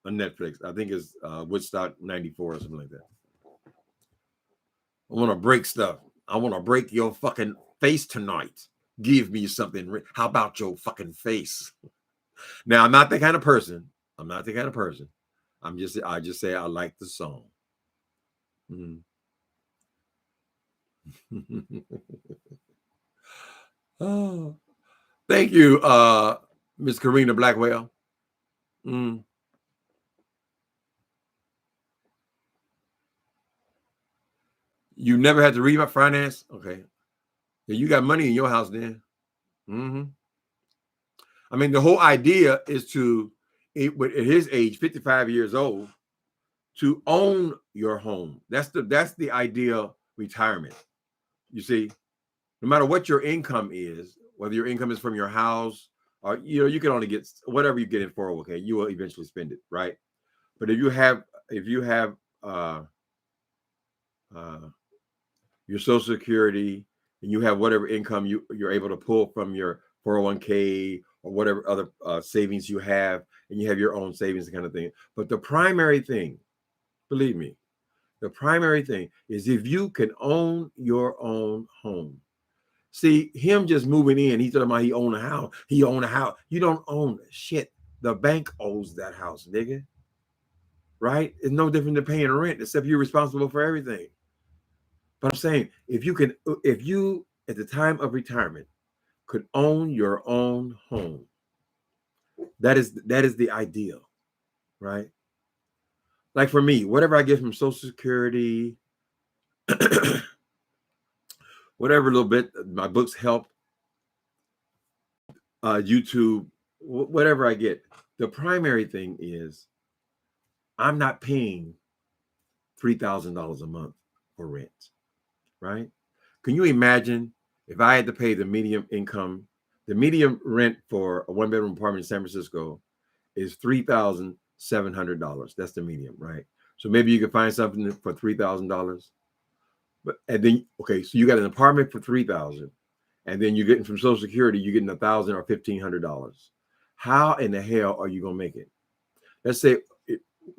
on Netflix. I think it's Woodstock 94 or something like that. I want to break stuff. I want to break your fucking face tonight. Give me something. How about your fucking face? Now, I'm not that kind of person. I just say I like the song. Oh, thank you, Miss Karina Blackwell. You never had to read my finance? Okay. Yeah, you got money in your house then. I mean, the whole idea is to at his age, 55 years old, to own your home. That's the ideal retirement. You see, no matter what your income is, whether your income is from your house or you can only get whatever you get in 401k, you will eventually spend it, right? But if you have your Social Security and you have whatever income you're able to pull from your 401k or whatever other savings you have, and you have your own savings kind of thing. But the primary thing, believe me, the primary thing is if you can own your own home. See, him just moving in, he's talking about he own a house. He own a house. You don't own shit. The bank owns that house, nigga. Right? It's no different than paying rent, except you're responsible for everything. But I'm saying, if you at the time of retirement could own your own home, that is the ideal, right? Like for me, whatever I get from Social Security, whatever little bit, my books help, YouTube, whatever I get. The primary thing is I'm not paying $3,000 a month for rent, right? Can you imagine if I had to pay the medium rent for a one-bedroom apartment in San Francisco is $3,700. That's the medium, right? So maybe you could find something for $3,000. But and then okay, so you got an apartment for $3,000, and then you're getting from Social Security, you're getting $1,000 or $1,500. How in the hell are you gonna make it? Let's say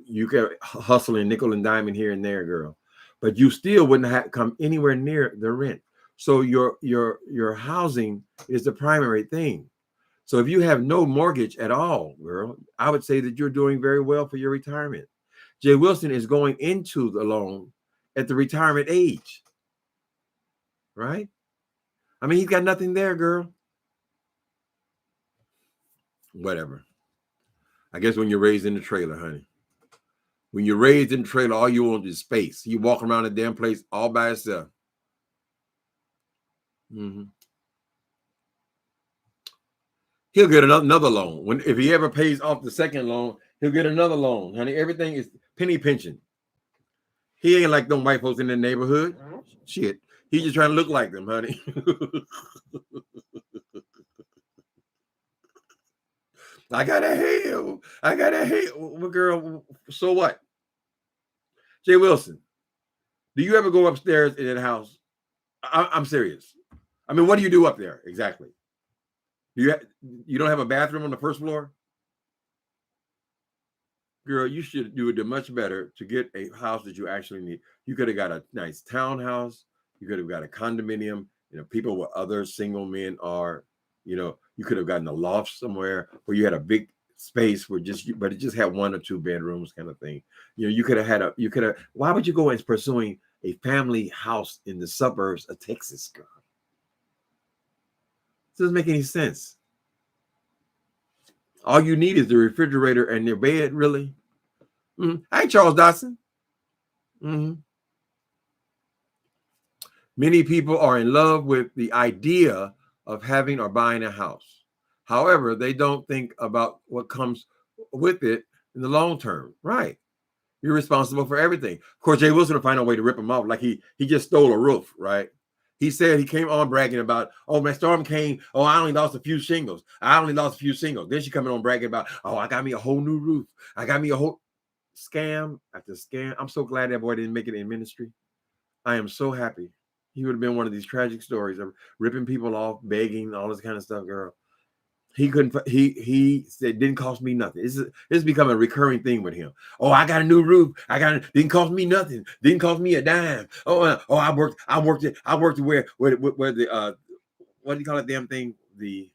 you can hustle and nickel and diamond here and there, girl, but you still wouldn't have come anywhere near the rent. So your housing is the primary thing. So if you have no mortgage at all, girl, I would say that you're doing very well for your retirement. Jay Wilson is going into the loan at the retirement age, right? I mean, he's got nothing there, girl. Whatever. I guess when you're raised in the trailer, honey. When you're raised in the trailer, all you want is space. You walk around the damn place all by yourself. Mm-hmm. He'll get another loan. If he ever pays off the second loan, he'll get another loan, honey. Everything is penny pinching. He ain't like them white folks in the neighborhood. Shit. He's just trying to look like them, honey. I gotta hate. Well, girl, so what? Jay Wilson, do you ever go upstairs in that house? I'm serious. I mean, what do you do up there exactly? You don't have a bathroom on the first floor? Girl, you should do it much better to get a house that you actually need. You could have got a nice townhouse. You could have got a condominium. People where other single men are. You could have gotten a loft somewhere where you had a big space but it just had 1 or 2 bedrooms kind of thing. You could have why would you go and pursuing a family house in the suburbs of Texas, girl? It doesn't make any sense. All you need is the refrigerator and your bed, really. Mm-hmm. Hi, Charles Dodson. Mm-hmm. Many people are in love with the idea of having or buying a house. However, they don't think about what comes with it in the long term. Right. You're responsible for everything. Of course, Jay Wilson will find a way to rip him off like he just stole a roof, right? He said he came on bragging about, oh, my storm came. Oh, I only lost a few shingles. Then she coming on bragging about, oh, I got me a whole new roof. I got me a whole scam after scam. I'm so glad that boy didn't make it in ministry. I am so happy. He would have been one of these tragic stories of ripping people off, begging, all this kind of stuff, girl. He couldn't. He said it didn't cost me nothing. This is becoming a recurring thing with him. Oh, I got a new roof. Didn't cost me nothing. Didn't cost me a dime. I worked where the what do you call it? Damn thing. The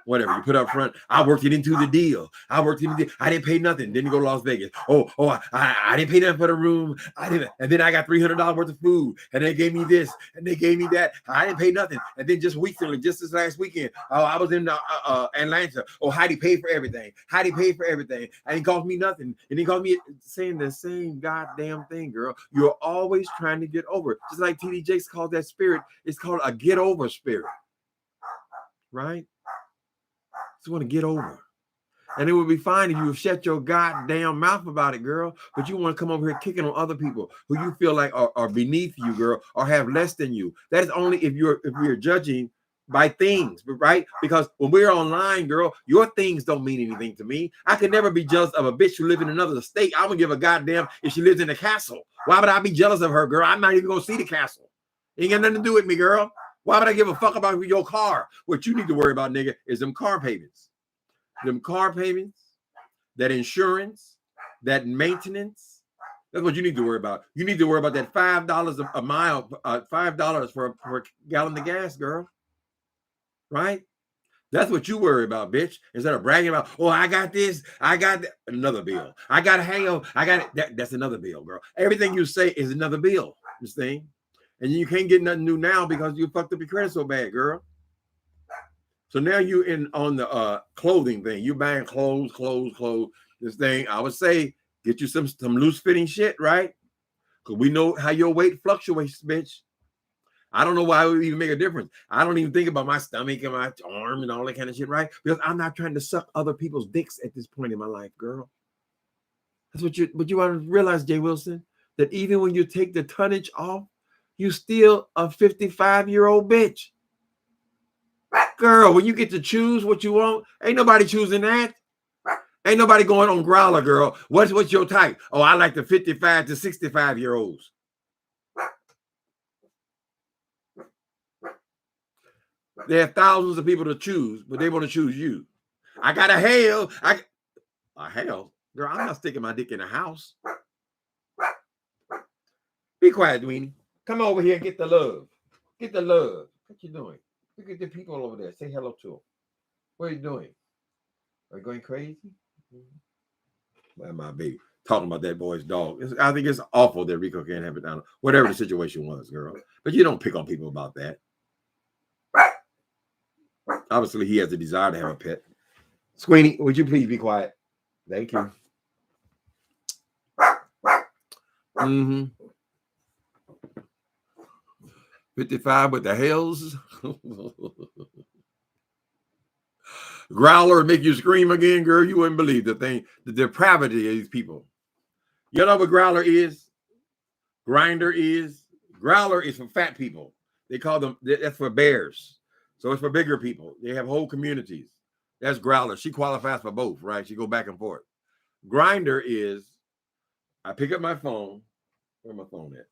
whatever you put up front. I worked it into the deal. I didn't pay nothing. Didn't go to Las Vegas. I didn't pay nothing for the room. And then I got $300 worth of food, and they gave me this, and they gave me that. I didn't pay nothing. And then just this last weekend, I was in Atlanta. Oh, Heidi paid for everything. I didn't cost me nothing. It didn't cost me saying the same goddamn thing, girl. You're always trying to get over. Just like T.D. Jakes calls that spirit. It's called a get over spirit, right? Want to get over. And it would be fine if you shut your goddamn mouth about it, girl. But you want to come over here kicking on other people who you feel like are beneath you, girl, or have less than you. That is only if you're judging by things, right? Because when we're online, girl, your things don't mean anything to me. I could never be jealous of a bitch who lives in another state. I would give a goddamn if she lives in a castle. Why would I be jealous of her, girl? I'm not even gonna see the castle. Ain't got nothing to do with me, girl. Why would I give a fuck about your car? What you need to worry about, nigga, is them car payments. Them car payments, that insurance, that maintenance. That's what you need to worry about. You need to worry about that $5 a mile, $5 for a gallon of gas, girl. Right? That's what you worry about, bitch. Instead of bragging about, oh, I got this, I got that. Another bill. I got a hangover, I got it. That's another bill, girl. Everything you say is another bill, this thing. And you can't get nothing new now because you fucked up your credit so bad, girl. So now you in on the clothing thing. You buying clothes. This thing, I would say, get you some loose fitting shit, right? Because we know how your weight fluctuates, bitch. I don't know why it would even make a difference. I don't even think about my stomach and my arm and all that kind of shit, right? Because I'm not trying to suck other people's dicks at this point in my life, girl. That's what you want to realize, Jay Wilson, that even when you take the tonnage off, you still a 55-year-old bitch. Girl, when you get to choose what you want, ain't nobody choosing that. Ain't nobody going on Growler, girl. What's your type? Oh, I like the 55 to 65-year-olds. There are thousands of people to choose, but they want to choose you. I got a hell. A hell? Girl, I'm not sticking my dick in a house. Be quiet, Dweenie. Come over here and get the love. Get the love. What you doing? Look at the people over there. Say hello to them. What are you doing? Are you going crazy? My baby. Talking about that boy's dog. I think it's awful that Rico can't have it down. Whatever the situation was, girl. But you don't pick on people about that. Obviously, he has a desire to have a pet. Squeenie, would you please be quiet? Thank you. 55 with the hells. Growler make you scream again, girl. You wouldn't believe the depravity of these people. You know what Growler is? Grinder is. Growler is for fat people. They call them, that's for bears. So it's for bigger people. They have whole communities. That's Growler. She qualifies for both, right? She go back and forth. Grinder is, I pick up my phone. Where's my phone at?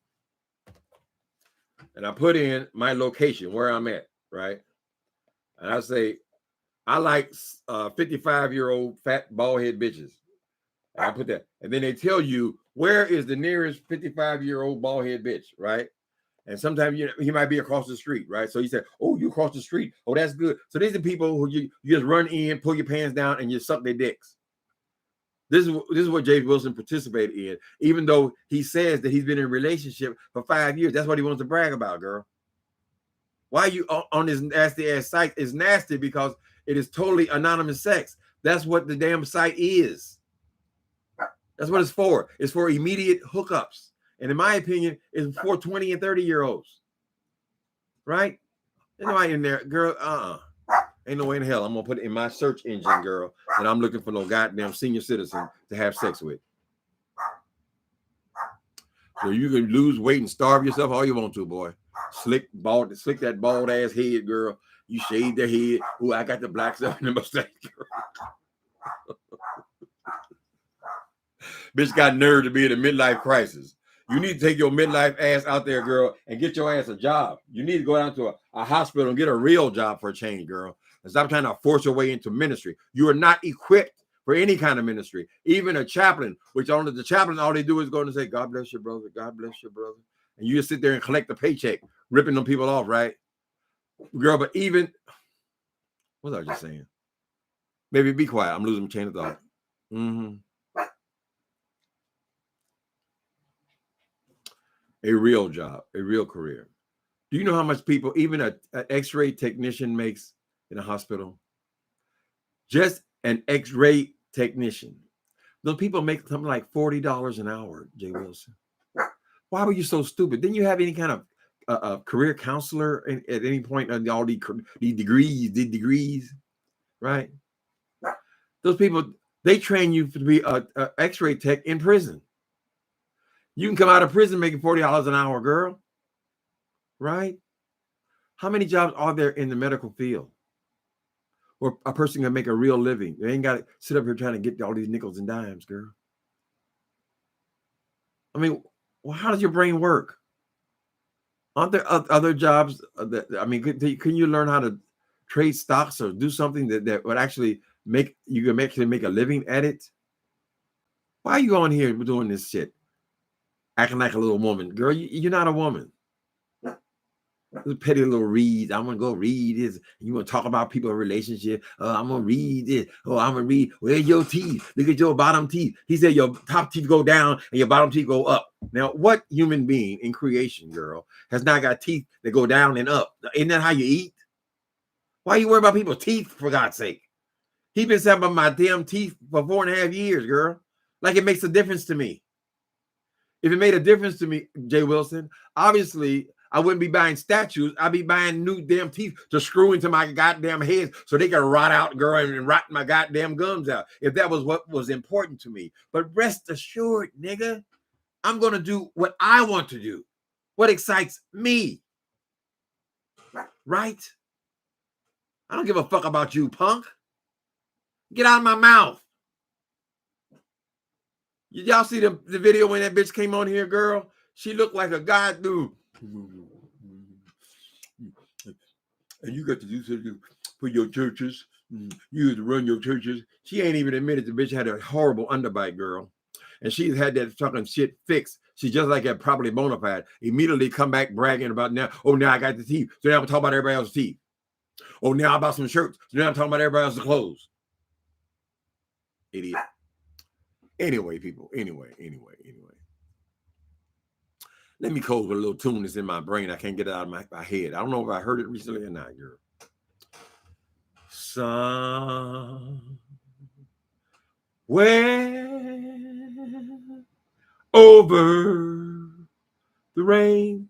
And I put in my location, where I'm at, right? And I say, I like 55-year-old fat bald head bitches. And I put that. And then they tell you, where is the nearest 55-year-old bald head bitch, right? And sometimes he might be across the street, right? So you say, oh, you across the street. Oh, that's good. So these are people who you just run in, pull your pants down, and you suck their dicks. This is what Jay Wilson participated in, even though he says that he's been in a relationship for 5 years. That's what he wants to brag about, girl. Why are you on this nasty ass site? It's nasty because it is totally anonymous sex. That's what the damn site is. That's what it's for. It's for immediate hookups. And in my opinion, it's for 20 and 30-year-olds. Right? There's nobody in there, girl. Ain't no way in hell I'm gonna put it in my search engine, girl, and I'm looking for no goddamn senior citizen to have sex with. So you can lose weight and starve yourself all you want to, boy. Slick that bald ass head, girl. You shave the head. Ooh, I got the black stuff in the mustache, girl. Bitch got nerve to be in a midlife crisis. You need to take your midlife ass out there, girl, and get your ass a job. You need to go down to a hospital and get a real job for a change, girl. And stop trying to force your way into ministry. You are not equipped for any kind of ministry. Even a chaplain, which only the chaplain, all they do is go and say, God bless your brother. God bless your brother. And you just sit there and collect the paycheck, ripping them people off, right? Girl, but even, what was I just saying? Baby, be quiet. I'm losing my chain of thought. A real job, a real career. Do you know how much people, even an x-ray technician makes in a hospital? Just an x-ray technician. Those people make something like $40 an hour, Jay Wilson. Why were you so stupid? Didn't you have any kind of career counselor at any point on all these degrees, right? Those people, they train you to be a X-ray tech in prison. You can come out of prison making $40 an hour, girl. Right? How many jobs are there in the medical field where a person can make a real living? They ain't got to sit up here trying to get all these nickels and dimes, girl. I mean, well, how does your brain work? Aren't there other jobs that, I mean, can you learn how to trade stocks or do something that would actually make you can actually make a living at it? Why are you on here doing this shit? Acting like a little woman. Girl, you're not a woman. This petty little reads. I'm gonna go read this. You want to talk about people's relationship? I'm gonna read this. Oh, I'm gonna read. Where's your teeth? Look at your bottom teeth. He said your top teeth go down and your bottom teeth go up. Now, what human being in creation, girl, has not got teeth that go down and up? Isn't that how you eat? Why are you worried about people's teeth, for God's sake? He been saying about my damn teeth for 4.5 years, girl. Like it makes a difference to me. If it made a difference to me, Jay Wilson, obviously I wouldn't be buying statues. I'd be buying new damn teeth to screw into my goddamn head so they can rot out, girl, and rot my goddamn gums out, if that was what was important to me. But rest assured, nigga, I'm going to do what I want to do, what excites me. Right? I don't give a fuck about you, punk. Get out of my mouth. Y'all see the video when that bitch came on here, girl? She looked like a god dude. And you got to do something for your churches. You have to run your churches. She ain't even admitted the bitch had a horrible underbite, girl. And she's had that fucking shit fixed. She's just like that properly bona fide. Immediately come back bragging about now. Oh, now I got the teeth. So now I'm talking about everybody else's teeth. Oh, now I bought some shirts. So now I'm talking about everybody else's clothes. Idiot. Anyway, people. Anyway. Let me close with a little tune that's in my brain. I can't get it out of my head. I don't know if I heard it recently or not, girl. Somewhere over the rainbow.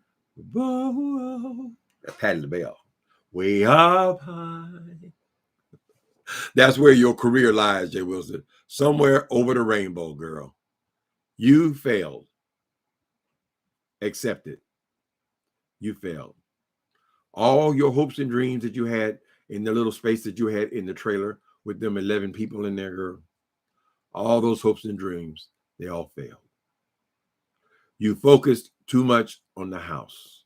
That Patti LaBelle. Way up high. That's where your career lies, Jay Wilson. Somewhere over the rainbow, girl. You failed. Accept it. You failed. All your hopes and dreams that you had in the little space that you had in the trailer with them 11 people in there, girl, all those hopes and dreams, they all failed. You focused too much on the house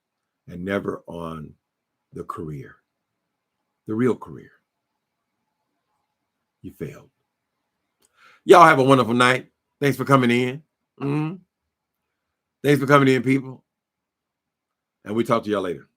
and never on the career, the real career. You failed. Y'all have a wonderful night. Thanks for coming in. Thanks for coming in, people. And we talk to y'all later.